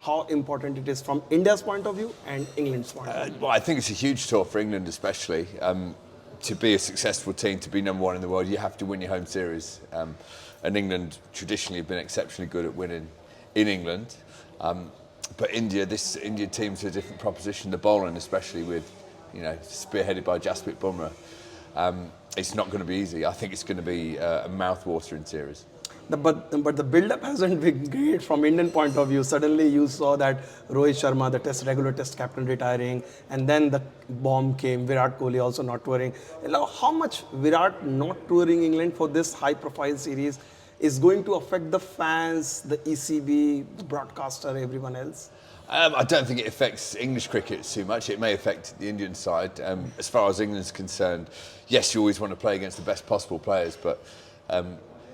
how important it is from India's point of view and England's point of view? Well, I think it's a huge tour for England, especially. To be a successful team, to be number one in the world, you have to win your home series. And England traditionally have been exceptionally good at winning in England. But this India team's a different proposition. The bowling, especially with, spearheaded by Jasprit Bumrah. It's not going to be easy. I think it's going to be a mouth-watering series. But the build-up hasn't been great from Indian point of view. Suddenly you saw that Rohit Sharma, the regular test captain, retiring, and then the bomb came, Virat Kohli also not touring. How much Virat not touring England for this high-profile series is going to affect the fans, the ECB, the broadcaster, everyone else? I don't think it affects English cricket too much. It may affect the Indian side. As far as England's concerned, yes, you always want to play against the best possible players, but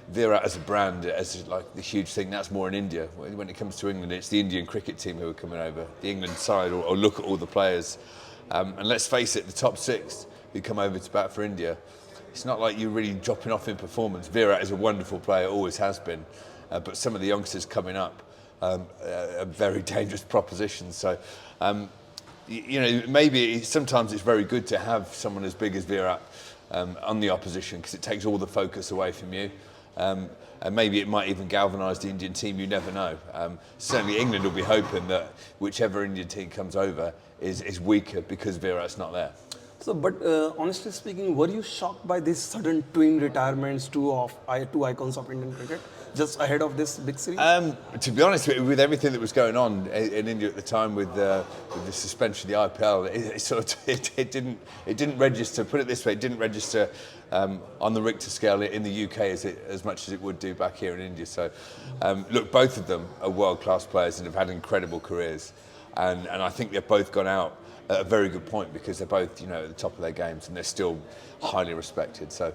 Virat as a brand, as like the huge thing, that's more in India. When it comes to England, it's the Indian cricket team who are coming over. The England side will look at all the players. And let's face it, the top six who come over to bat for India, it's not like you're really dropping off in performance. Virat is a wonderful player, always has been. But some of the youngsters coming up are very dangerous propositions. So, maybe sometimes it's very good to have someone as big as Virat on the opposition, because it takes all the focus away from you. And maybe it might even galvanise the Indian team, you never know. Certainly England will be hoping that whichever Indian team comes over is weaker because Virat's not there. So, but honestly speaking, were you shocked by these sudden twin retirements, two icons of Indian cricket, just ahead of this big series? To be honest, with everything that was going on in India at the time, with the suspension of the IPL, it didn't register. Put it this way, it didn't register on the Richter scale in the UK as much as it would do back here in India. So, look, both of them are world-class players and have had incredible careers, and I think they've both gone out at a very good point, because they're both, at the top of their games and they're still highly respected. So,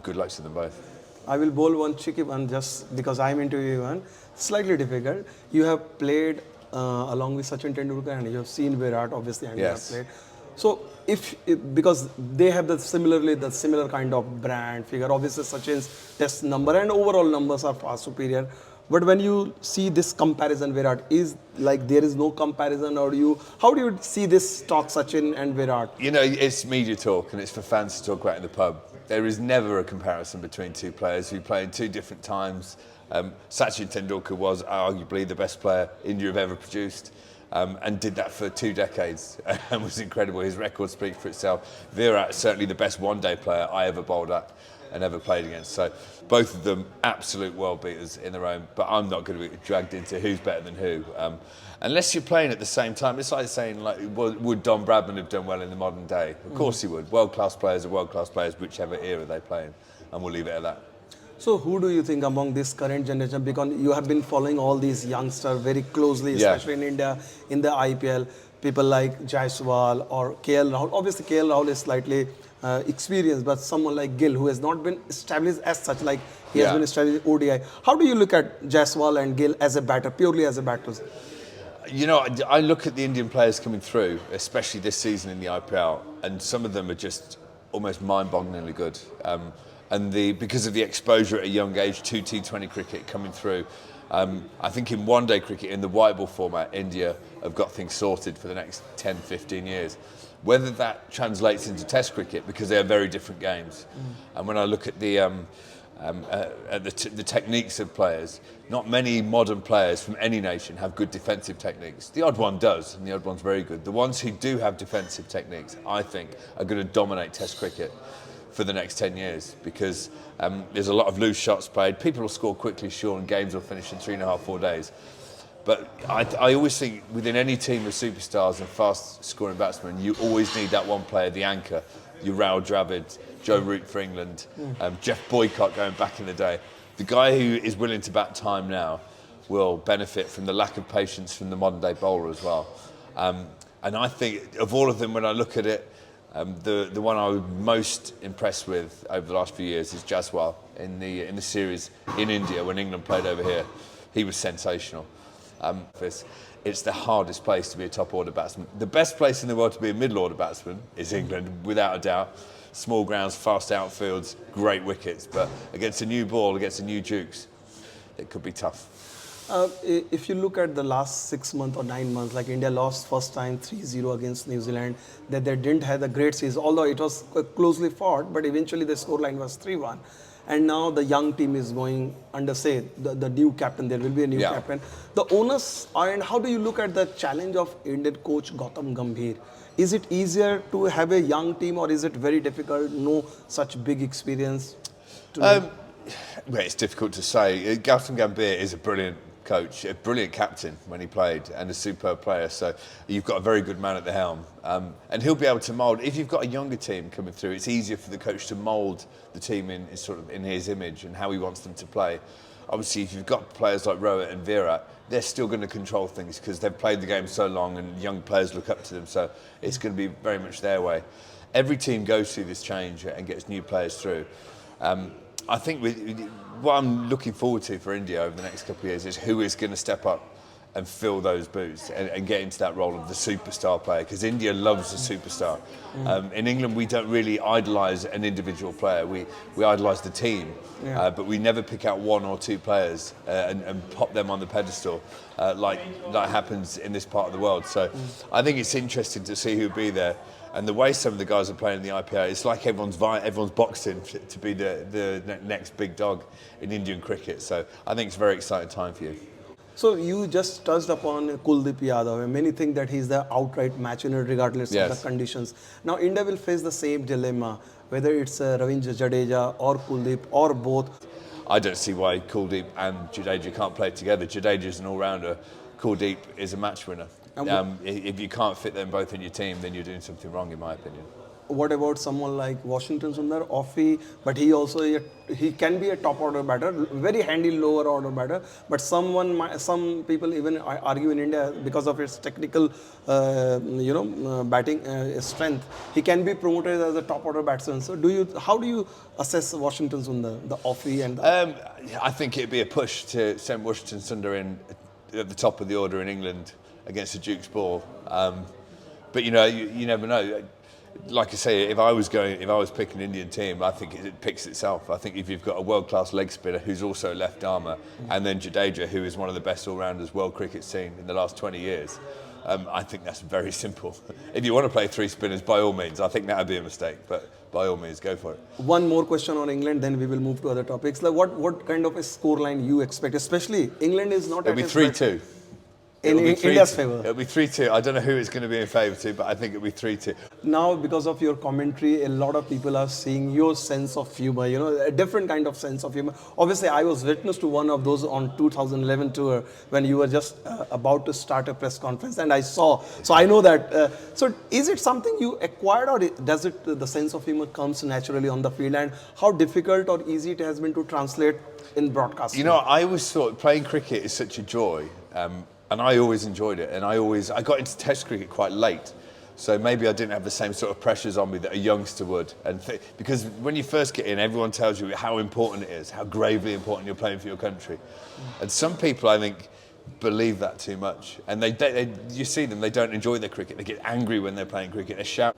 good luck to them both. I will bowl one cheeky one just because I'm into you one. Slightly difficult. You have played along with Sachin Tendulkar, and you have seen Virat, obviously, and yes. You have played. So, because they have the similar kind of brand figure, obviously Sachin's test number and overall numbers are far superior. But when you see this comparison, Virat, is like there is no comparison, or how do you see this talk, Sachin and Virat? It's media talk, and it's for fans to talk about in the pub. There is never a comparison between two players who play in two different times. Sachin Tendulkar was arguably the best player India have ever produced, and did that for 2 decades and was incredible. His record speaks for itself. Virat, certainly the best one-day player I ever bowled at and ever played against. So both of them absolute world beaters in their own, but I'm not going to be dragged into who's better than who. Unless you're playing at the same time. It's like saying, would Don Bradman have done well in the modern day? Of course he would. World-class players are world-class players, whichever era they play in, and we'll leave it at that. So who do you think among this current generation, because you have been following all these youngsters very closely, especially in India, in the IPL, people like Jaiswal or KL Rahul. Obviously KL Rahul is slightly experienced, but someone like Gill, who has not been established as such, like he has been established in ODI. How do you look at Jaiswal and Gill as a batter, purely as a batter? I look at the Indian players coming through, especially this season in the IPL, and some of them are just almost mind-bogglingly good. And because of the exposure at a young age to T20 cricket coming through, I think in one-day cricket, in the white ball format, India have got things sorted for the next 10, 15 years. Whether that translates into Test cricket, because they are very different games. And when I look at the techniques of players, not many modern players from any nation have good defensive techniques. The odd one does, and the odd one's very good. The ones who do have defensive techniques, I think, are going to dominate Test cricket for the next 10 years, because there's a lot of loose shots played. People will score quickly, sure, and games will finish in 3.5, 4 days. But I always think within any team of superstars and fast-scoring batsmen, you always need that one player, the anchor, your Rahul Dravid, Joe Root for England, Jeff Boycott going back in the day. The guy who is willing to bat time now will benefit from the lack of patience from the modern-day bowler as well. And I think of all of them, when I look at it, the one I was most impressed with over the last few years is Jaiswal in the series in India when England played over here. He was sensational. It's the hardest place to be a top order batsman. The best place in the world to be a middle order batsman is England, without a doubt. Small grounds, fast outfields, great wickets, but against a new ball, against a new Dukes, it could be tough. If you look at the last 6 months or 9 months, like India lost first time 3-0 against New Zealand, that they didn't have a great season, although it was closely fought, but eventually the scoreline was 3-1. And now the young team is going under, say, the new captain, there will be a new captain. The onus, and how do you look at the challenge of Indian coach Gautam Gambhir? Is it easier to have a young team or is it very difficult, no such big experience? Well, it's difficult to say. Gautam Gambhir is a brilliant coach, a brilliant captain when he played, and a superb player. So you've got a very good man at the helm, and he'll be able to mould. If you've got a younger team coming through, it's easier for the coach to mould the team in sort of in his image and how he wants them to play. Obviously, if you've got players like Rohit and Virat, they're still going to control things because they've played the game so long, and young players look up to them. So it's going to be very much their way. Every team goes through this change and gets new players through. I think what I'm looking forward to for India over the next couple of years is who is going to step up and fill those boots and get into that role of the superstar player, because India loves a superstar. In England, we don't really idolise an individual player. We idolise the team, but we never pick out one or two players and pop them on the pedestal like that happens in this part of the world. So I think it's interesting to see who'll be there. And the way some of the guys are playing in the IPL, it's like everyone's boxing to be the next big dog in Indian cricket. So I think it's a very exciting time for you. So you just touched upon Kuldeep Yadav, and many think that he's the outright match winner regardless of the conditions. Now India will face the same dilemma, whether it's Ravindra Jadeja or Kuldeep or both. I don't see why Kuldeep and Jadeja can't play together. Jadeja is an all-rounder. Kuldeep is a match winner. If you can't fit them both in your team, then you're doing something wrong, in my opinion. What about someone like Washington Sundar, offie, but he can be a top order batter, very handy lower order batter. But some people even argue in India because of his technical, batting strength, he can be promoted as a top order batsman. So how do you assess Washington Sundar, the offie and? I think it'd be a push to send Washington Sundar in at the top of the order in England against the Duke's ball. But you never know. Like I say, if I was picking an Indian team, I think it picks itself. I think if you've got a world-class leg spinner who's also left armour, and then Jadeja, who is one of the best all-rounders world cricket's seen in the last 20 years, I think that's very simple. If you want to play three spinners, by all means, I think that would be a mistake, but by all means, go for it. One more question on England, then we will move to other topics. Like what kind of a scoreline you expect? Especially England is not. It'll be 3-2. In India's favour. It'll be 3-2. I don't know who it's going to be in favour to, but I think it'll be 3-2. Now, because of your commentary, a lot of people are seeing your sense of humour, a different kind of sense of humour. Obviously, I was witness to one of those on 2011 tour when you were just about to start a press conference, and I saw. So I know that. So is it something you acquired, or does the sense of humour comes naturally on the field? And how difficult or easy it has been to translate in broadcasting? I always thought playing cricket is such a joy. And I always enjoyed it, and I got into Test cricket quite late, so maybe I didn't have the same sort of pressures on me that a youngster would. Because when you first get in, everyone tells you how important it is, how gravely important you're playing for your country, and some people, I think, believe that too much. And you see them, they don't enjoy their cricket. They get angry when they're playing cricket. They shout.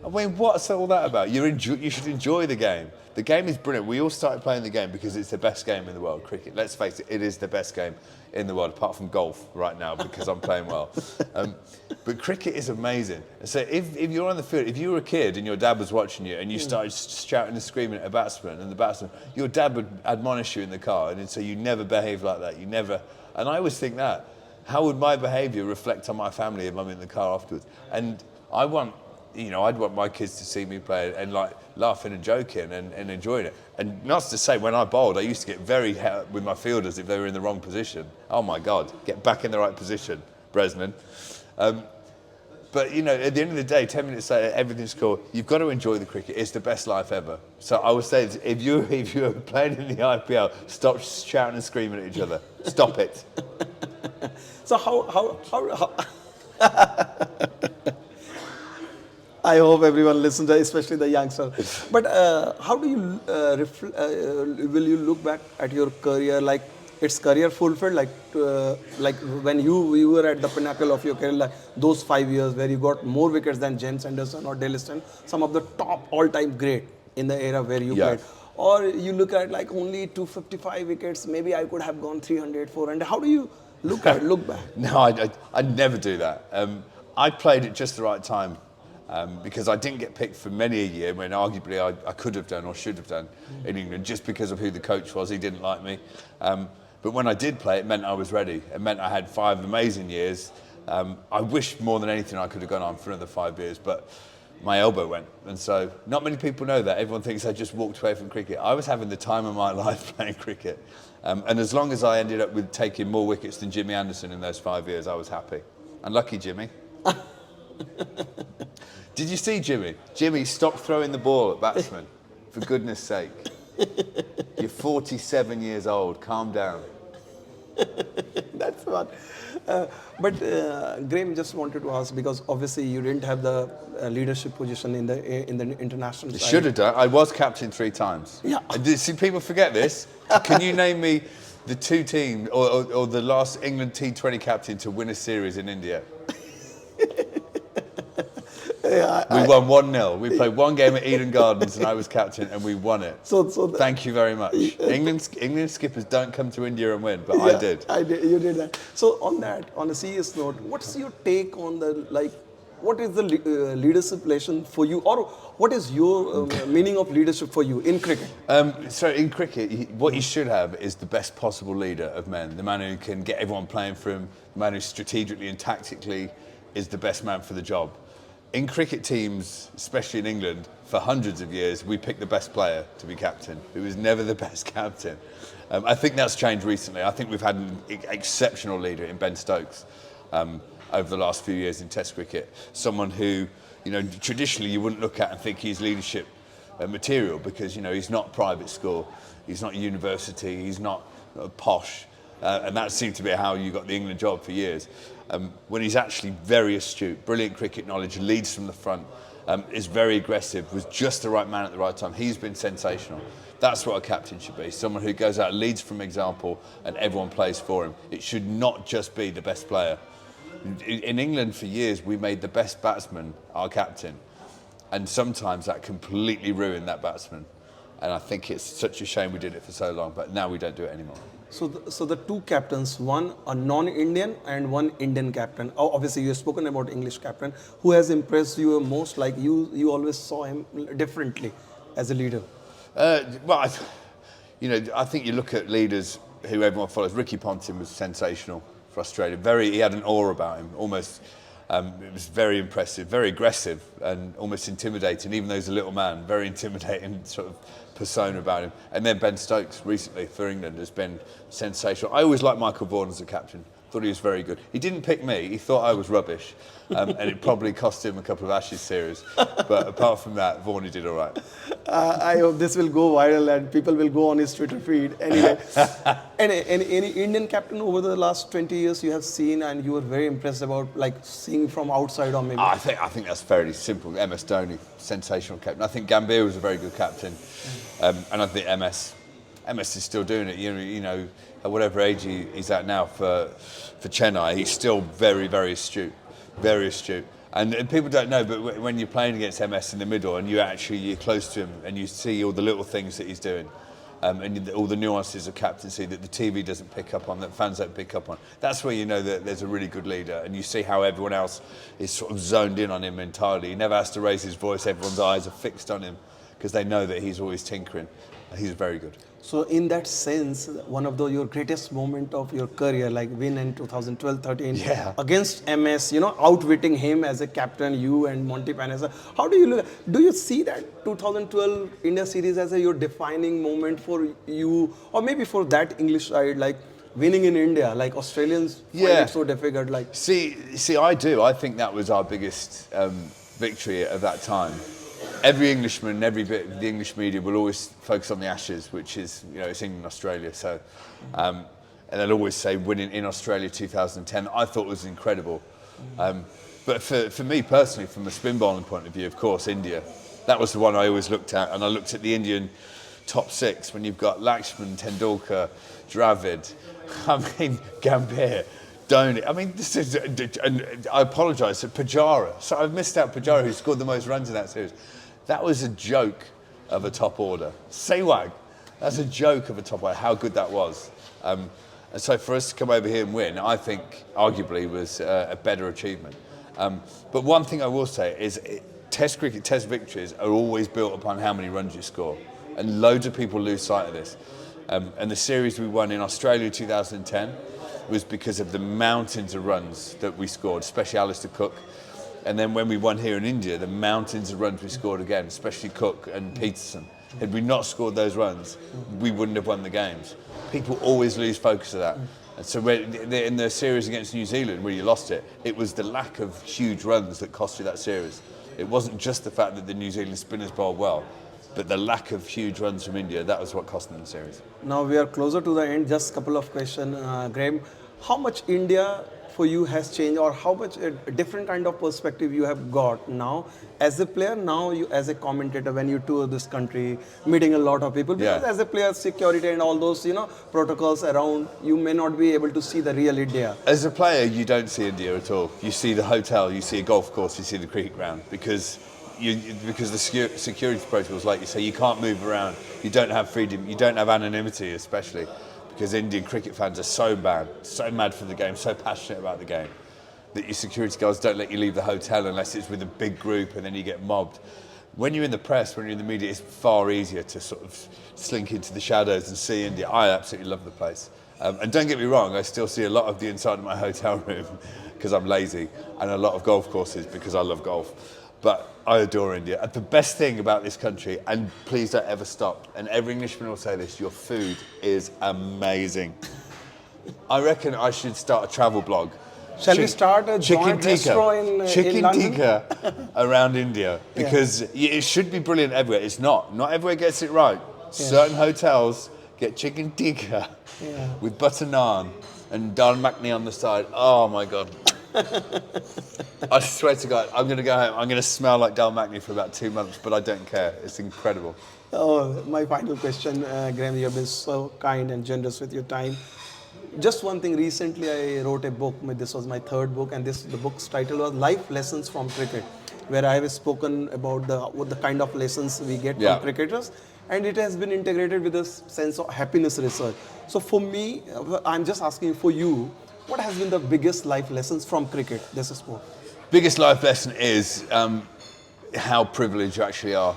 I mean, what's all that about? You should enjoy the game. The game is brilliant. We all started playing the game because it's the best game in the world, cricket. Let's face it, it is the best game in the world, apart from golf right now, because I'm playing well. But cricket is amazing. So if you're on the field, if you were a kid and your dad was watching you and you started shouting and screaming at a batsman, and the batsman, your dad would admonish you in the car and he'd say, you never behave like that, you never. And I always think that, how would my behaviour reflect on my family if I'm in the car afterwards? And I'd want my kids to see me play and like laughing and joking and enjoying it. And not to say, when I bowled, I used to get very hurt with my fielders if they were in the wrong position. Oh my God, get back in the right position, Bresnan. But at the end of the day, 10 minutes later, everything's cool. You've got to enjoy the cricket. It's the best life ever. So I would say, if you're playing in the IPL, stop shouting and screaming at each other. Stop it. So how I hope everyone listens, especially the youngsters. But how do you will you look back at your career, like it's career fulfilled, like when you were at the pinnacle of your career, like those 5 years where you got more wickets than James Anderson or Dale Steyn, some of the top all-time great in the era where you played. or you look at like only 255 wickets, maybe I could have gone 300, 400. How do you look back? No, I'd never do that. I played at just the right time because I didn't get picked for many a year when arguably I could have done or should have done in England just because of who the coach was. He didn't like me. But when I did play, it meant I was ready. It meant I had 5 amazing years. I wish more than anything I could have gone on for another 5 years, but my elbow went. And so not many people know that. Everyone thinks I just walked away from cricket. I was having the time of my life playing cricket. And as long as I ended up with taking more wickets than Jimmy Anderson in those 5 years, I was happy. Unlucky Jimmy. Did you see Jimmy? Jimmy, stop throwing the ball at batsmen, for goodness sake. You're 47 years old, calm down. That's what. But Graham, just wanted to ask, because obviously you didn't have the leadership position in the international You side. should have done. I was captain 3 times. Yeah. See, people forget this. Can you name me the 2 teams or the last England T20 captain to win a series in India? We won 1-0. We played 1 game at Eden Gardens and I was captain and we won it. Thank you very much. England skippers don't come to India and win, but I did. You did that. So on a serious note, what's your take on what is the leadership lesson for you, or what is your meaning of leadership for you in cricket? So in cricket, what you should have is the best possible leader of men, the man who can get everyone playing for him, the man who strategically and tactically is the best man for the job. In cricket teams, especially in England, for hundreds of years, we picked the best player to be captain, who was never the best captain. I think that's changed recently. I think we've had an exceptional leader in Ben Stokes over the last few years in Test cricket. Someone who, traditionally you wouldn't look at and think he's leadership material because, he's not private school, he's not university, he's not posh. And that seemed to be how you got the England job for years. When he's actually very astute, brilliant cricket knowledge, leads from the front, is very aggressive, was just the right man at the right time. He's been sensational. That's what a captain should be, someone who goes out, leads from example, and everyone plays for him. It should not just be the best player. In England for years, we made the best batsman our captain, and sometimes that completely ruined that batsman. And I think it's such a shame we did it for so long, but now we don't do it anymore. So the 2 captains, one a non-Indian and one Indian captain. Oh, obviously, you've spoken about English captain. Who has impressed you most? Like you always saw him differently as a leader. I think you look at leaders who everyone follows. Ricky Ponting was sensational for Australia. He had an aura about him, almost. It was very impressive, very aggressive, and almost intimidating. Even though he's a little man, very intimidating sort of persona about him. And then Ben Stokes recently for England has been sensational. I always liked Michael Vaughan as a captain. Thought he was very good. He didn't pick me. He thought I was rubbish, and it probably cost him a couple of Ashes series. But apart from that, Vaughan did all right. I hope this will go viral and people will go on his Twitter feed. Anyway, any Indian captain over the last 20 years you have seen and you were very impressed about, like seeing from outside or maybe? I think that's fairly simple. MS Dhoni, sensational captain. I think Gambhir was a very good captain, and I think MS is still doing it. At whatever age he's at now for Chennai, he's still very, very astute, very astute. And people don't know, but when you're playing against MS in the middle and you're close to him and you see all the little things that he's doing, and all the nuances of captaincy that the TV doesn't pick up on, that fans don't pick up on, that's where you know that there's a really good leader. And you see how everyone else is sort of zoned in on him entirely. He never has to raise his voice. Everyone's eyes are fixed on him because they know that he's always tinkering. He's very good. So in that sense, one of your greatest moment of your career, like win in 2012-13 against MS, outwitting him as a captain, you and Monty Panessa. How do you look? Do you see that 2012 India series as your defining moment for you, or maybe for that English side, like winning in India, like Australians find it so difficult? Like see, I do. I think that was our biggest victory at that time. Every Englishman, every bit of the English media will always focus on the Ashes, which is, it's England, Australia. So, and they'll always say winning in Australia 2010. I thought was incredible. But for me personally, from a spin bowling point of view, of course, India. That was the one I always looked at, and I looked at the Indian top 6 when you've got Lakshman, Tendulkar, Dravid, Gambhir. Dhoni. This is, and I apologise, Pujara. So I've missed out Pujara, who scored the most runs in that series. That was a joke of a top order. Sehwag, that's a joke of a top order, how good that was. And so for us to come over here and win, I think arguably was a better achievement. But one thing I will say is Test cricket, Test victories are always built upon how many runs you score. And loads of people lose sight of this. And the series we won in Australia 2010 was because of the mountains of runs that we scored, especially Alistair Cook. And then when we won here in India, the mountains of runs we scored again, especially Cook and Peterson. Had we not scored those runs, we wouldn't have won the games. People always lose focus of that. And so in the series against New Zealand, where you lost it, it was the lack of huge runs that cost you that series. It wasn't just the fact that the New Zealand spinners bowled well, but the lack of huge runs from India, that was what cost them the series. Now we are closer to the end. Just a couple of questions, Graham. How much India for you has changed, or how much a different kind of perspective you have got now as a player, now you as a commentator when you tour this country, meeting a lot of people? Because as a player, security and all those protocols around, you may not be able to see the real India. As a player, you don't see India at all. You see the hotel, you see a golf course, you see the cricket ground, because the security protocols, like you say, you can't move around, you don't have freedom, you don't have anonymity, especially because Indian cricket fans are so mad for the game, so passionate about the game, that your security guards don't let you leave the hotel unless it's with a big group, and then you get mobbed. When you're in the press, when you're in the media, it's far easier to sort of slink into the shadows and see India. I absolutely love the place. And don't get me wrong, I still see a lot of the inside of my hotel room because I'm lazy, and a lot of golf courses because I love golf. But I adore India. And the best thing about this country, and please don't ever stop, and every Englishman will say this, your food is amazing. I reckon I should start a travel blog. Shall we start a joint restaurant in Chicken London? tikka around India, because it should be brilliant everywhere. It's not. Not everywhere gets it right. Certain hotels get chicken tikka with butter naan and dal makhani on the side. Oh my God. I swear to God, I'm going to go home. I'm going to smell like dal makhani for about 2 months, but I don't care. It's incredible. Oh, my final question, Graham, you have been so kind and generous with your time. Just one thing, recently I wrote a book. This was my third book, and the book's title was Life Lessons from Cricket, where I have spoken about the kind of lessons we get from cricketers, and it has been integrated with a sense of happiness research. So for me, I'm just asking for you, what has been the biggest life lessons from cricket, this sport? Biggest life lesson is how privileged you actually are.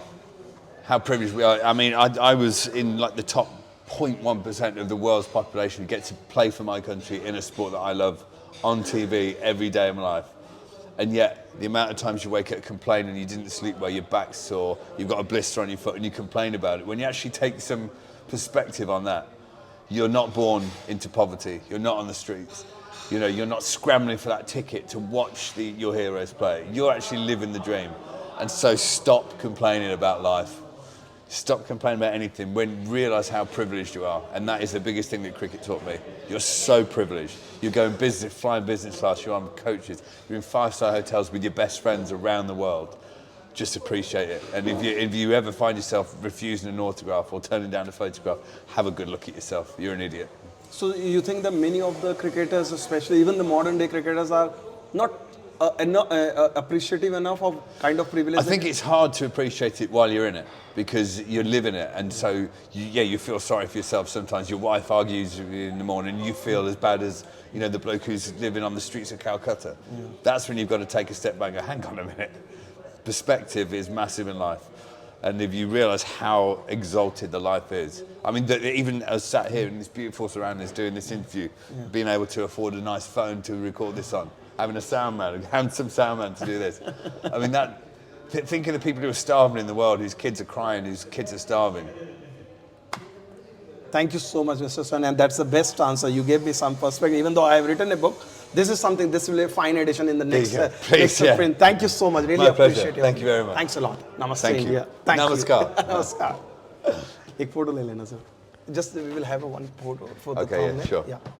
How privileged we are. I mean, I was in like the top 0.1% of the world's population who get to play for my country in a sport that I love on TV every day of my life. And yet, the amount of times you wake up complaining you didn't sleep well, your back's sore, you've got a blister on your foot, and you complain about it. When you actually take some perspective on that, you're not born into poverty. You're not on the streets. You know, you're not scrambling for that ticket to watch your heroes play. You're actually living the dream. And so stop complaining about life. Stop complaining about anything. Realise how privileged you are. And that is the biggest thing that cricket taught me. You're so privileged. You're going flying business class, you're on coaches, you're in 5-star hotels with your best friends around the world. Just appreciate it. And if you ever find yourself refusing an autograph or turning down a photograph, have a good look at yourself. You're an idiot. So you think that many of the cricketers, especially even the modern day cricketers, are not appreciative enough of kind of privilege? I think it's hard to appreciate it while you're in it, because you're living it, and so you feel sorry for yourself sometimes. Your wife argues with you in the morning, and you feel as bad as the bloke who's living on the streets of Calcutta. That's when you've got to take a step back and go, hang on a minute. Perspective is massive in life. And if you realise how exalted the life is, I mean, even as sat here in this beautiful surroundings doing this interview, being able to afford a nice phone to record this on, having a handsome soundman to do this. I mean, think of the people who are starving in the world, whose kids are crying, whose kids are starving. Thank you so much, Mr. Swann, and that's the best answer. You gave me some perspective. Even though I have written a book, this will be a fine edition in the next print. Thank you so much. Really appreciate it. Thank you very much. Thanks a lot. Namaste, Thank you. India. Thank Namaskar. you. Namaskar. Ek photo le lena, sir. Just we will have one photo for the thumbnail. Sure. Yeah.